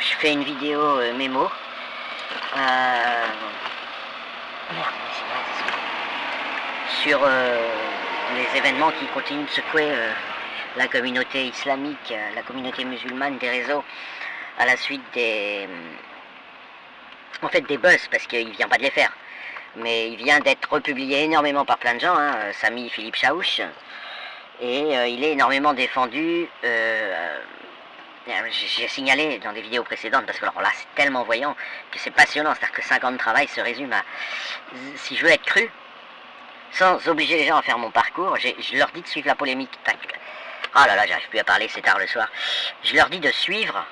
je fais une vidéo mémo. Merde, sur les événements qui continuent de secouer la communauté islamique, la communauté musulmane des réseaux, à la suite des... en fait des buzz, parce qu'il vient pas de les faire. Mais il vient d'être republié énormément par plein de gens, hein, Sami Philippe Chaouch, et il est énormément défendu. J'ai signalé dans des vidéos précédentes, parce que alors là c'est tellement voyant que c'est passionnant, c'est-à-dire que 5 ans de travail se résume à, si je veux être cru, sans obliger les gens à faire mon parcours, je leur dis de suivre la polémique. Oh là là, j'arrive plus à parler, c'est tard le soir. Je leur dis de suivre,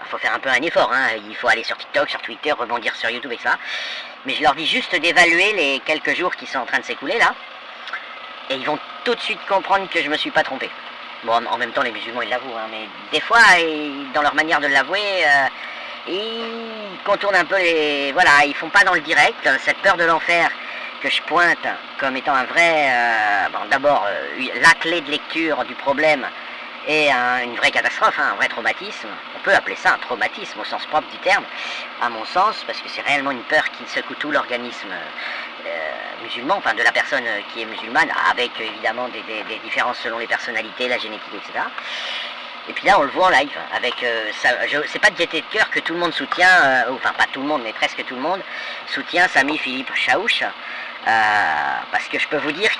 il faut faire un peu un effort, hein, il faut aller sur TikTok, sur Twitter, rebondir sur YouTube et ça. Mais je leur dis juste d'évaluer les quelques jours qui sont en train de s'écouler là, et ils vont tout de suite comprendre que je me suis pas trompé. Bon, en même temps, les musulmans, ils l'avouent, hein, mais des fois, dans leur manière de l'avouer, ils contournent un peu les... Voilà, ils font pas dans le direct, cette peur de l'enfer que je pointe comme étant un vrai... bon, d'abord, la clé de lecture du problème est une vraie catastrophe, hein, un vrai traumatisme. On peut appeler ça un traumatisme au sens propre du terme, à mon sens, parce que c'est réellement une peur qui secoue tout l'organisme musulman, enfin de la personne qui est musulmane, avec évidemment des différences selon les personnalités, la génétique, etc. Et puis là, on le voit en live, avec c'est pas de gaieté de cœur que tout le monde soutient, enfin pas tout le monde, mais presque tout le monde soutient Sami Philippe Chaouch, parce que je peux vous dire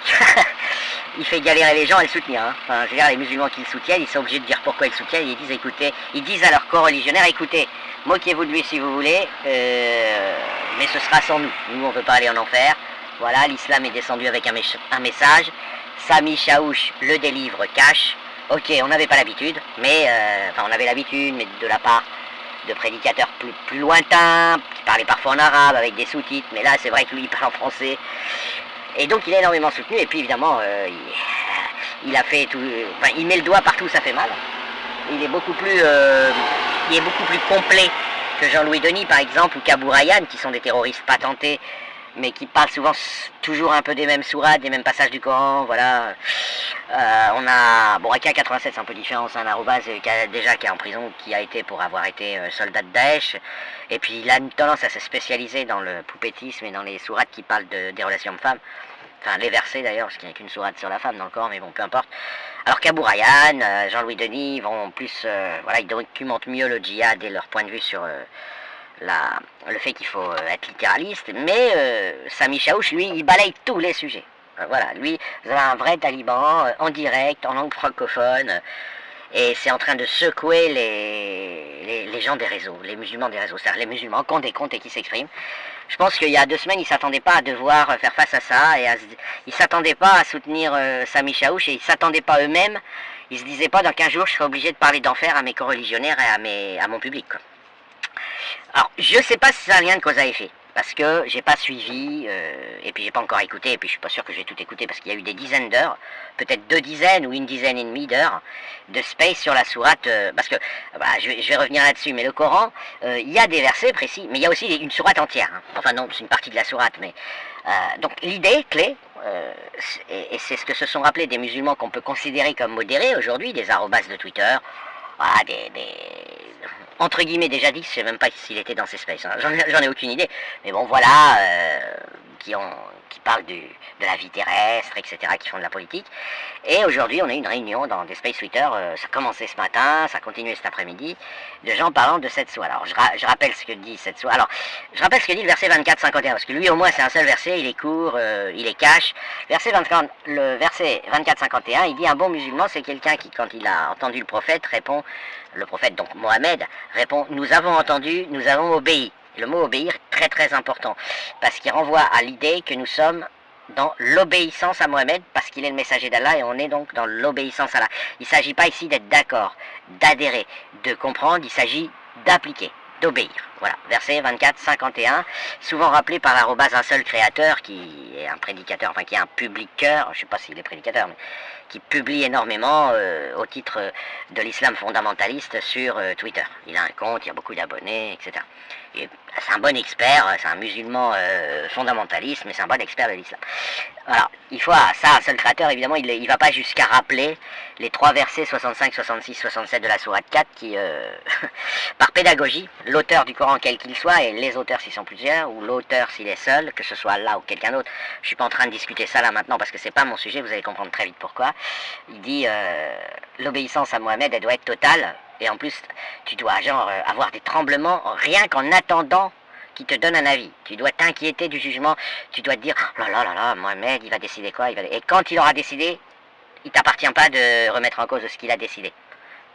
qu'il fait galérer les gens à le soutenir. Hein. Enfin, je veux dire, les musulmans qui le soutiennent, ils sont obligés de dire pourquoi ils le soutiennent. Ils disent, écoutez, ils disent à leurs co-religionnaires, écoutez, moquez-vous de lui si vous voulez, mais ce sera sans nous. Nous, on ne veut pas aller en enfer. Voilà, l'islam est descendu avec un message. Sami Chaouch le délivre cash. Ok, on n'avait pas l'habitude, mais enfin, on avait l'habitude, mais de la part de prédicateurs plus lointains, qui parlaient parfois en arabe avec des sous-titres, mais là, c'est vrai que lui, il parle en français. Et donc il est énormément soutenu, et puis évidemment il a fait tout, enfin, il met le doigt partout où ça fait mal. Il est beaucoup plus complet que Jean-Louis Denis par exemple, ou qu'Abou Rayyan, qui sont des terroristes patentés, mais qui parlent souvent toujours un peu des mêmes sourates, des mêmes passages du Coran, voilà. On a, bon, AK-87 c'est un peu différent, c'est un arrobase qui est en prison, qui a été pour avoir été soldat de Daesh, et puis il a une tendance à se spécialiser dans le poupettisme et dans les sourates qui parlent des relations hommes-femmes, enfin les versets d'ailleurs, parce qu'il n'y a qu'une sourate sur la femme dans le Coran, mais bon, peu importe. Alors qu'Abou Rayyan, Jean-Louis Denis vont plus, voilà, ils documentent mieux le djihad et leur point de vue sur... le fait qu'il faut être littéraliste, mais Sami Chaouch, lui, il balaye tous les sujets. Voilà, lui, vous avez un vrai taliban en direct, en langue francophone, et c'est en train de secouer les gens des réseaux, les musulmans des réseaux, c'est-à-dire les musulmans qui ont des comptes et qui s'expriment. Je pense qu'il y a 2 semaines, ils ne s'attendaient pas à devoir faire face à ça, et ils ne s'attendaient pas à soutenir Sami Chaouch, et ils ne s'attendaient pas eux-mêmes, ils se disaient pas dans 15 jours, je serai obligé de parler d'enfer à mes coreligionnaires et à mon public, quoi. Alors, je sais pas si ça a un lien de cause à effet, parce que j'ai pas suivi, et puis j'ai pas encore écouté, et puis je suis pas sûr que j'ai tout écouté, parce qu'il y a eu des dizaines d'heures, peut-être 2 dizaines ou 1 dizaine et demie d'heures de space sur la sourate, parce que, bah, je vais revenir là-dessus, mais le Coran, il y a des versets précis, mais il y a aussi une sourate entière, hein. Enfin non, c'est une partie de la sourate, mais... donc l'idée clé, et c'est ce que se sont rappelés des musulmans qu'on peut considérer comme modérés aujourd'hui, des arrobas de Twitter, voilà, entre guillemets déjà dit, je sais même pas s'il était dans ces spaces, hein. J'en ai aucune idée, mais bon voilà, qui parlent de la vie terrestre, etc., qui font de la politique. Et aujourd'hui on a eu une réunion dans des spaces Twitter, ça a commencé ce matin, ça a continué cet après-midi, de gens parlant de cette sourate. Alors je rappelle ce que dit cette sourate, alors je rappelle ce que dit le verset 24-51, parce que lui au moins c'est un seul verset, il est court, il est cash. Le verset 24-51, il dit un bon musulman c'est quelqu'un qui, quand il a entendu le prophète, répond, le prophète donc Mohammed, répond nous avons entendu, nous avons obéi. Le mot obéir est très très important, parce qu'il renvoie à l'idée que nous sommes dans l'obéissance à Mohammed, parce qu'il est le messager d'Allah, et on est donc dans l'obéissance à Allah. Il ne s'agit pas ici d'être d'accord, d'adhérer, de comprendre, il s'agit d'appliquer, d'obéir. Voilà, verset 24-51, souvent rappelé par l'arrobase un seul créateur, qui est un prédicateur, enfin qui est un publiqueur, je ne sais pas s'il est prédicateur, mais qui publie énormément au titre de l'islam fondamentaliste sur Twitter. Il a un compte, il y a beaucoup d'abonnés, etc. C'est un bon expert, c'est un musulman fondamentaliste, mais c'est un bon expert de l'islam. Alors, il faut, ça, un seul créateur, évidemment, il ne va pas jusqu'à rappeler les 3 versets 65, 66, 67 de la sourate 4 qui, par pédagogie, l'auteur du Coran, quel qu'il soit, et les auteurs s'ils sont plusieurs, ou l'auteur s'il est seul, que ce soit Allah ou quelqu'un d'autre, je ne suis pas en train de discuter ça là maintenant parce que c'est pas mon sujet, vous allez comprendre très vite pourquoi. Il dit, l'obéissance à Mohammed, elle doit être totale, et en plus, tu dois genre avoir des tremblements rien qu'en attendant qui te donne un avis. Tu dois t'inquiéter du jugement, tu dois te dire, oh là là là, Mohamed, il va décider quoi, et quand il aura décidé, il t'appartient pas de remettre en cause ce qu'il a décidé.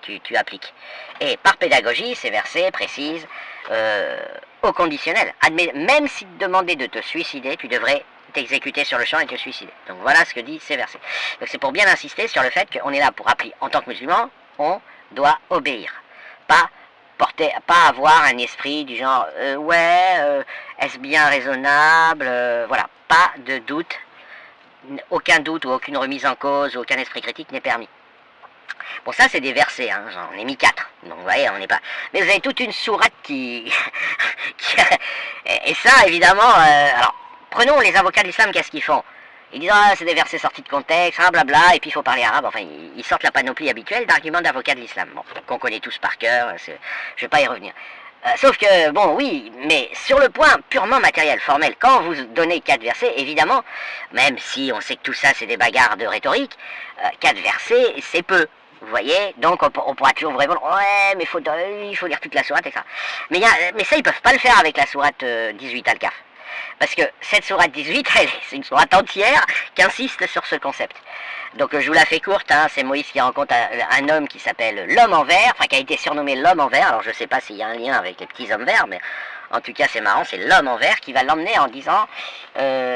Tu appliques. Et par pédagogie, ces versets précisent au conditionnel. Même si te demandait de te suicider, tu devrais t'exécuter sur le champ et te suicider. Donc voilà ce que disent ces versets. Donc c'est pour bien insister sur le fait qu'on est là pour appliquer. En tant que musulman, on doit obéir. Pas avoir un esprit du genre est-ce bien raisonnable, voilà, pas de doute, aucun doute ou aucune remise en cause, aucun esprit critique n'est permis. Bon, ça c'est des versets, hein, j'en ai mis 4, donc vous voyez, on n'est pas... Mais vous avez toute une sourate qui... et ça, évidemment, alors, prenons les avocats de l'islam, qu'est-ce qu'ils font? Ils disent, c'est des versets sortis de contexte, blablabla, et puis il faut parler arabe, enfin, ils sortent la panoplie habituelle d'arguments d'avocats de l'islam, bon, qu'on connaît tous par cœur, je vais pas y revenir. Sauf que, bon, oui, mais sur le point purement matériel, formel, quand vous donnez 4 versets, évidemment, même si on sait que tout ça c'est des bagarres de rhétorique, 4 versets, c'est peu. Vous voyez, donc on pourra toujours vous répondre, ouais, mais il faut lire toute la sourate, etc. Mais ça, ils peuvent pas le faire avec la sourate 18 Al-Kahf. Parce que cette sourate 18, c'est une sourate entière qui insiste sur ce concept. Donc je vous la fais courte, hein, c'est Moïse qui rencontre un homme qui s'appelle l'homme en vert, enfin qui a été surnommé l'homme en vert, alors je sais pas s'il y a un lien avec les petits hommes verts, mais en tout cas c'est marrant, c'est l'homme en vert qui va l'emmener en disant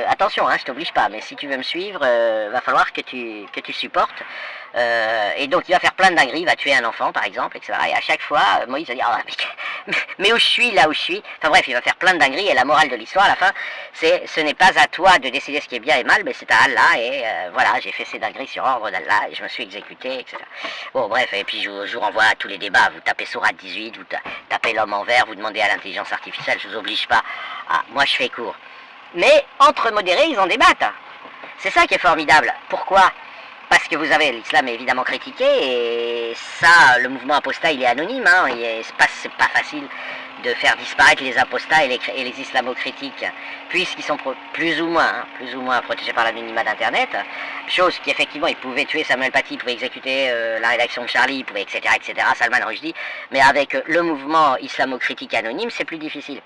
attention, hein, je t'oblige pas, mais si tu veux me suivre, va falloir que tu supportes. Et donc il va faire plein de dingueries, il va tuer un enfant par exemple, etc. Et à chaque fois, Moïse va dire mais où je suis, là où je suis. Enfin bref, il va faire plein de dingueries et la morale de l'histoire à la fin, c'est ce n'est pas à toi de décider ce qui est bien et mal, mais c'est à Allah et voilà, j'ai fait ces dingueries sur ordre d'Allah et je me suis exécuté, etc. Bon bref, et puis je vous renvoie à tous les débats, vous tapez Sourate 18, vous tapez l'homme en vert, vous demandez à l'intelligence artificielle, je vous oblige pas. Ah, moi je fais court. Mais entre modérés, ils en débattent. C'est ça qui est formidable. Pourquoi ? Parce que vous avez, l'islam est évidemment critiqué, et ça, le mouvement apostat, il est anonyme, hein, c'est pas facile de faire disparaître les apostats et les islamo-critiques, puisqu'ils sont plus ou moins protégés par l'anonymat d'Internet, chose qui effectivement, ils pouvaient tuer Samuel Paty, ils pouvaient exécuter la rédaction de Charlie, ils pouvaient, etc., Salman Rushdie, mais avec le mouvement islamo-critique anonyme, c'est plus difficile.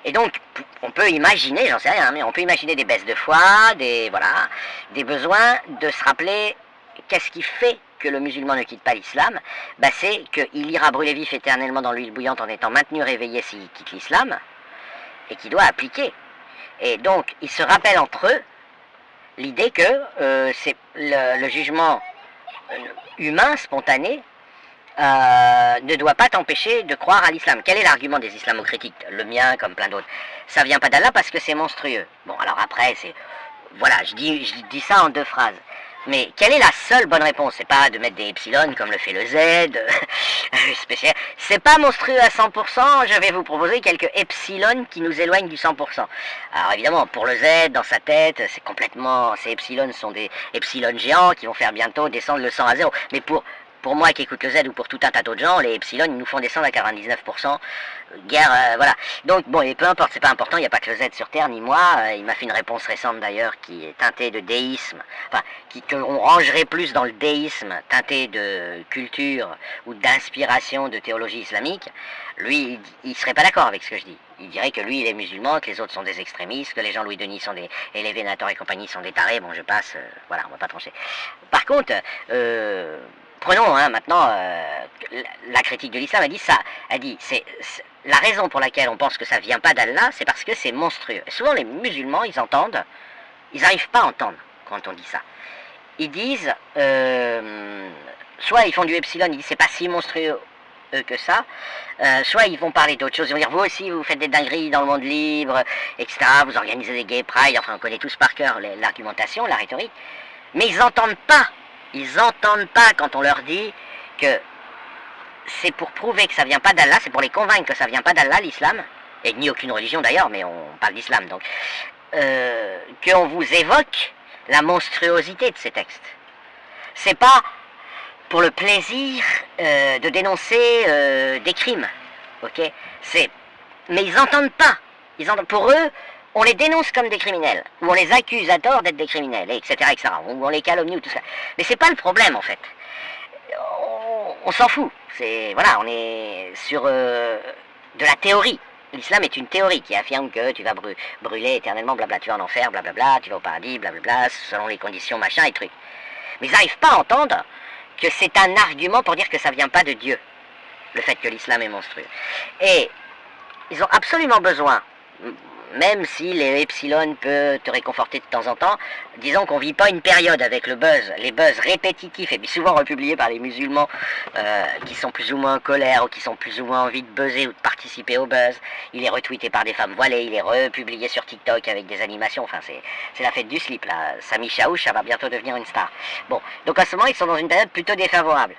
Et donc, on peut imaginer, j'en sais rien, mais on peut imaginer des baisses de foi, des besoins de se rappeler qu'est-ce qui fait que le musulman ne quitte pas l'islam. C'est qu'il ira brûler vif éternellement dans l'huile bouillante en étant maintenu réveillé s'il quitte l'islam, et qu'il doit appliquer. Et donc, ils se rappellent entre eux l'idée que c'est le jugement humain, spontané, ne doit pas t'empêcher de croire à l'islam. Quel est l'argument des islamo-critiques? Le mien, comme plein d'autres. Ça vient pas d'Allah parce que c'est monstrueux. Bon, alors après, c'est... Voilà, je dis ça en 2 phrases. Mais quelle est la seule bonne réponse? C'est pas de mettre des epsilon comme le fait le Z, spécial. C'est pas monstrueux à 100%, je vais vous proposer quelques epsilon qui nous éloignent du 100%. Alors évidemment, pour le Z, dans sa tête, c'est complètement... Ces epsilon sont des epsilon géants qui vont faire bientôt descendre le 100 à 0. Mais pour moi qui écoute le Z ou pour tout un tas d'autres gens, les epsilon, ils nous font descendre à 99%. Guerre, voilà. Donc, bon, et peu importe, c'est pas important, il n'y a pas que le Z sur Terre, ni moi. Il m'a fait une réponse récente d'ailleurs qui est teintée de déisme, enfin, qu'on rangerait plus dans le déisme, teinté de culture ou d'inspiration de théologie islamique. Lui, il serait pas d'accord avec ce que je dis. Il dirait que lui, il est musulman, que les autres sont des extrémistes, que les Jean-Louis Denis sont et les Vénator et compagnie sont des tarés. Bon, je passe, voilà, on va pas trancher. Par contre, prenons maintenant la critique de l'islam, elle dit c'est la raison pour laquelle on pense que ça vient pas d'Allah, c'est parce que c'est monstrueux. Et souvent les musulmans, ils n'arrivent pas à entendre quand on dit ça. Ils disent, soit ils font du epsilon, ils disent c'est pas si monstrueux que ça, soit ils vont parler d'autres choses, ils vont dire vous aussi vous faites des dingueries dans le monde libre, etc., vous organisez des gay pride, enfin on connaît tous par cœur l'argumentation, la rhétorique, mais ils n'entendent pas quand on leur dit que c'est pour prouver que ça vient pas d'Allah, c'est pour les convaincre que ça vient pas d'Allah, l'islam, et ni aucune religion d'ailleurs, mais on parle d'islam, donc qu'on vous évoque la monstruosité de ces textes. C'est pas pour le plaisir de dénoncer des crimes, ok? Mais ils n'entendent pas. Pour eux, on les dénonce comme des criminels, ou on les accuse à tort d'être des criminels, etc., etc., ou on les calomnie, ou tout ça. Mais c'est pas le problème, en fait. On s'en fout. Voilà, on est sur de la théorie. L'islam est une théorie qui affirme que tu vas brûler éternellement, blabla, tu vas en enfer, blablabla, tu vas au paradis, blablabla, selon les conditions, machin et trucs. Mais ils n'arrivent pas à entendre que c'est un argument pour dire que ça vient pas de Dieu, le fait que l'islam est monstrueux. Et ils ont absolument besoin, même si les epsilon peut te réconforter de temps en temps, disons qu'on vit pas une période avec le buzz, les buzz répétitifs, et puis souvent republiés par les musulmans qui sont plus ou moins en colère, ou qui sont plus ou moins envie de buzzer ou de participer au buzz. Il est retweeté par des femmes voilées, il est republié sur TikTok avec des animations, enfin c'est la fête du slip là. Sami Chaouch, ça va bientôt devenir une star. Bon, donc à ce moment ils sont dans une période plutôt défavorable.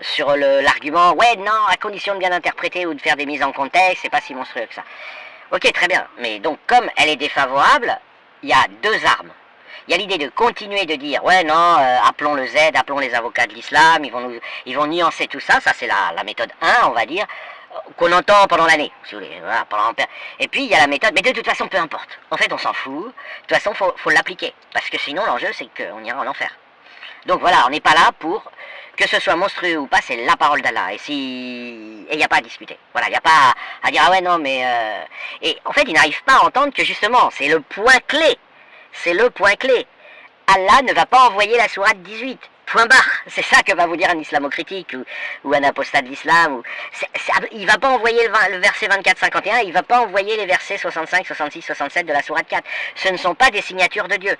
Sur l'argument, ouais non, à condition de bien interpréter ou de faire des mises en contexte, c'est pas si monstrueux que ça. Ok, très bien, mais donc comme elle est défavorable, il y a deux armes. Il y a l'idée de continuer de dire, ouais non, appelons le Z, appelons les avocats de l'islam, ils vont nuancer tout ça, ça c'est la méthode 1, on va dire, qu'on entend pendant l'année, si vous voulez, voilà, et puis il y a la méthode, mais de toute façon peu importe, en fait on s'en fout, de toute façon faut l'appliquer, parce que sinon l'enjeu c'est qu'on ira en enfer. Donc voilà, on n'est pas là pour que ce soit monstrueux ou pas, c'est la parole d'Allah. Et il n'y a pas à discuter. Voilà, il n'y a pas à dire ah ouais non mais et en fait ils n'arrivent pas à entendre que justement c'est le point clé. C'est le point clé. Allah ne va pas envoyer la sourate 18. Point barre. C'est ça que va vous dire un islamo-critique ou un apostat de l'islam. Il va pas envoyer le verset 24-51, il va pas envoyer les versets 65, 66, 67 de la sourate 4. Ce ne sont pas des signatures de Dieu.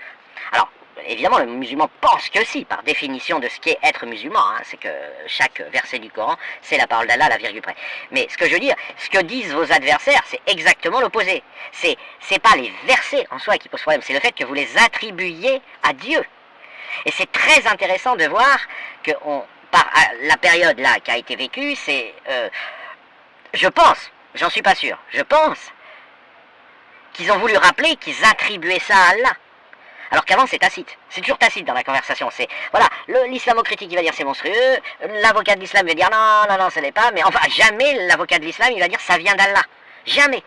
Alors, évidemment, le musulman pense que si, par définition de ce qu'est être musulman, hein, c'est que chaque verset du Coran, c'est la parole d'Allah à la virgule près. Mais ce que je veux dire, ce que disent vos adversaires, c'est exactement l'opposé. C'est pas les versets en soi qui posent problème, c'est le fait que vous les attribuiez à Dieu. Et c'est très intéressant de voir que par la période là qui a été vécue, c'est, je pense, j'en suis pas sûr, je pense qu'ils ont voulu rappeler qu'ils attribuaient ça à Allah. Alors qu'avant c'est tacite, c'est toujours tacite dans la conversation, c'est, voilà, l'islamo-critique il va dire c'est monstrueux, l'avocat de l'islam va dire non, non, non, ce n'est pas, mais enfin jamais l'avocat de l'islam il va dire ça vient d'Allah, jamais.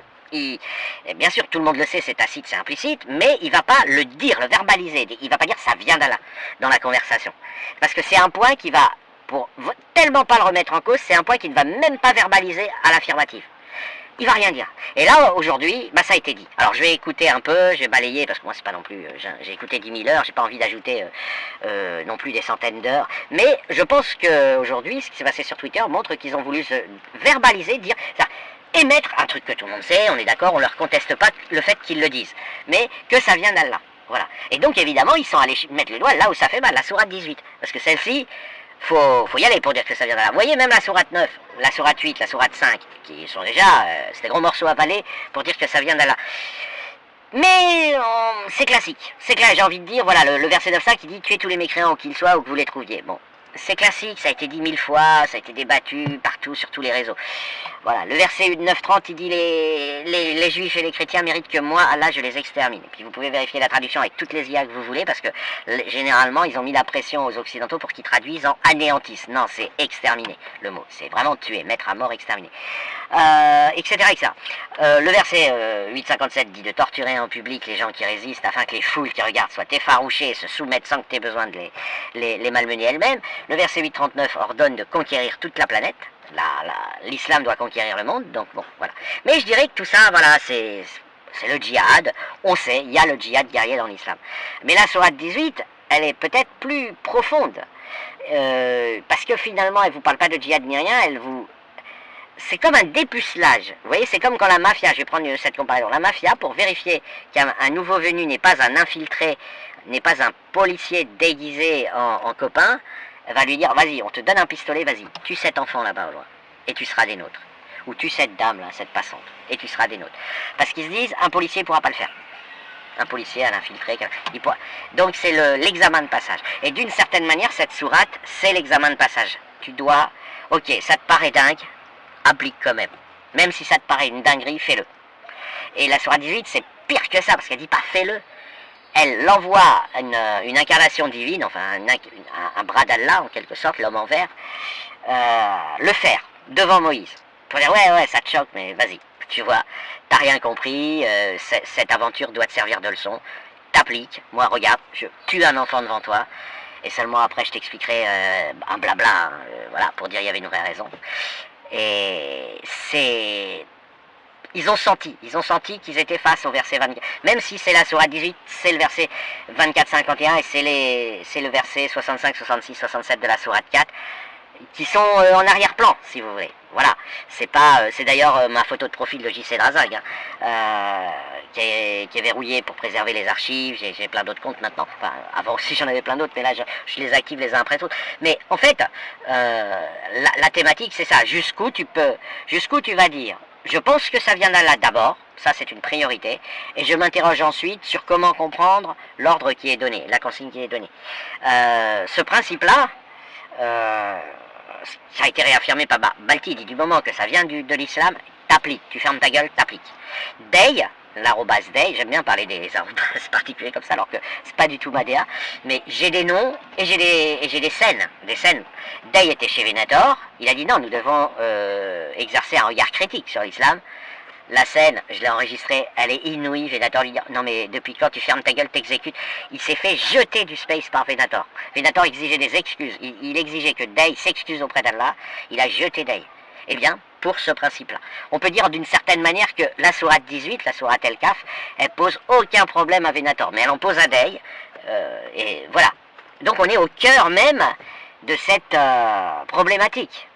Bien sûr tout le monde le sait, c'est tacite, c'est implicite, mais il va pas le dire, le verbaliser, il va pas dire ça vient d'Allah dans la conversation. Parce que c'est un point qui va, pour tellement pas le remettre en cause, c'est un point qui ne va même pas verbaliser à l'affirmative. Il va rien dire. Et là, aujourd'hui, bah, ça a été dit. Alors, je vais écouter un peu, je vais balayer, parce que moi, c'est pas non plus... j'ai écouté 10 000 heures, j'ai pas envie d'ajouter non plus des centaines d'heures. Mais je pense qu'aujourd'hui, ce qui s'est passé sur Twitter montre qu'ils ont voulu se verbaliser, dire... émettre un truc que tout le monde sait, on est d'accord, on leur conteste pas le fait qu'ils le disent. Mais que ça vient d'Allah. Voilà. Et donc, évidemment, ils sont allés mettre le doigt là où ça fait mal, la sourate 18. Parce que celle-ci... Faut y aller pour dire que ça vient d'Allah. Vous voyez, même la sourate 9, la sourate 8, la sourate 5, qui sont déjà, c'est des gros morceaux à avaler pour dire que ça vient d'Allah. Mais c'est classique. C'est clair, j'ai envie de dire, voilà, le verset 9 qui dit tuez tous les mécréants, qu'ils soient ou que vous les trouviez. Bon, c'est classique, ça a été dit 1000 fois, ça a été débattu partout, sur tous les réseaux. Voilà, le verset 9:30, il dit les juifs et les chrétiens méritent que moi, Allah, je les extermine. Et puis vous pouvez vérifier la traduction avec toutes les IA que vous voulez, parce que généralement, ils ont mis la pression aux occidentaux pour qu'ils traduisent en anéantissent. Non, c'est exterminer, le mot. C'est vraiment tuer, mettre à mort, exterminer. Etc., etc. Le verset 8:57 dit de torturer en public les gens qui résistent afin que les foules qui regardent soient effarouchées et se soumettent sans que tu aies besoin de les malmener elles-mêmes. Le verset 8:39 ordonne de conquérir toute la planète. L'islam doit conquérir le monde, donc bon, voilà. Mais je dirais que tout ça, voilà, c'est le djihad. On sait, il y a le djihad guerrier dans l'islam. Mais la sourate 18, elle est peut-être plus profonde. Parce que finalement, elle ne vous parle pas de djihad ni rien, c'est comme un dépucelage. Vous voyez, c'est comme quand la mafia, je vais prendre cette comparaison, la mafia, pour vérifier qu'un nouveau venu n'est pas un infiltré, n'est pas un policier déguisé en copain, va lui dire, vas-y, on te donne un pistolet, vas-y, tue cet enfant là-bas au loin, et tu seras des nôtres. Ou tue cette dame là, cette passante, et tu seras des nôtres. Parce qu'ils se disent, un policier ne pourra pas le faire. Un policier, un infiltré, donc c'est l'examen de passage. Et d'une certaine manière, cette sourate, c'est l'examen de passage. Tu dois, ok, ça te paraît dingue, applique quand même. Même si ça te paraît une dinguerie, fais-le. Et la sourate 18, c'est pire que ça, parce qu'elle dit pas fais-le. Elle envoie une incarnation divine, enfin un bras d'Allah en quelque sorte, l'homme en vert, le faire devant Moïse. Pour dire ouais ça te choque, mais vas-y, tu vois, t'as rien compris, cette aventure doit te servir de leçon, t'appliques, moi regarde, je tue un enfant devant toi, et seulement après je t'expliquerai un blabla, hein, voilà, pour dire il y avait une vraie raison. Et c'est... Ils ont senti qu'ils étaient face au verset 24. Même si c'est la sourate 18, c'est le verset 24-51 et c'est le verset 65, 66, 67 de la sourate 4 qui sont en arrière-plan, si vous voulez. Voilà, c'est pas, c'est d'ailleurs ma photo de profil de JC Drazag, hein, qui est verrouillée pour préserver les archives. J'ai plein d'autres comptes maintenant. Enfin, avant aussi j'en avais plein d'autres, mais là je les active les uns après les autres. Mais en fait, la thématique c'est ça. Jusqu'où tu vas dire. Je pense que ça vient d'Allah d'abord, ça c'est une priorité, et je m'interroge ensuite sur comment comprendre l'ordre qui est donné, la consigne qui est donnée. Ce principe-là, ça a été réaffirmé par Balti, dit du moment que ça vient de l'islam, t'appliques, tu fermes ta gueule, t'appliques. Day, l'arrobase Day, j'aime bien parler des arrobases particuliers comme ça, alors que c'est pas du tout ma DA, mais j'ai des noms et j'ai des scènes, Day était chez Venator, il a dit non, nous devons exercer un regard critique sur l'islam. La scène, je l'ai enregistrée, elle est inouïe. Venator lui dit non mais depuis quand tu fermes ta gueule, t'exécutes. Il s'est fait jeter du space par Venator. Venator exigeait des excuses. Il exigeait que Day s'excuse auprès d'Allah. Il a jeté Day. Eh bien, pour ce principe-là. On peut dire d'une certaine manière que la sourate 18, la sourate El-Kaf, elle pose aucun problème à Venator, mais elle en pose à Day. Et voilà. Donc on est au cœur même de cette problématique.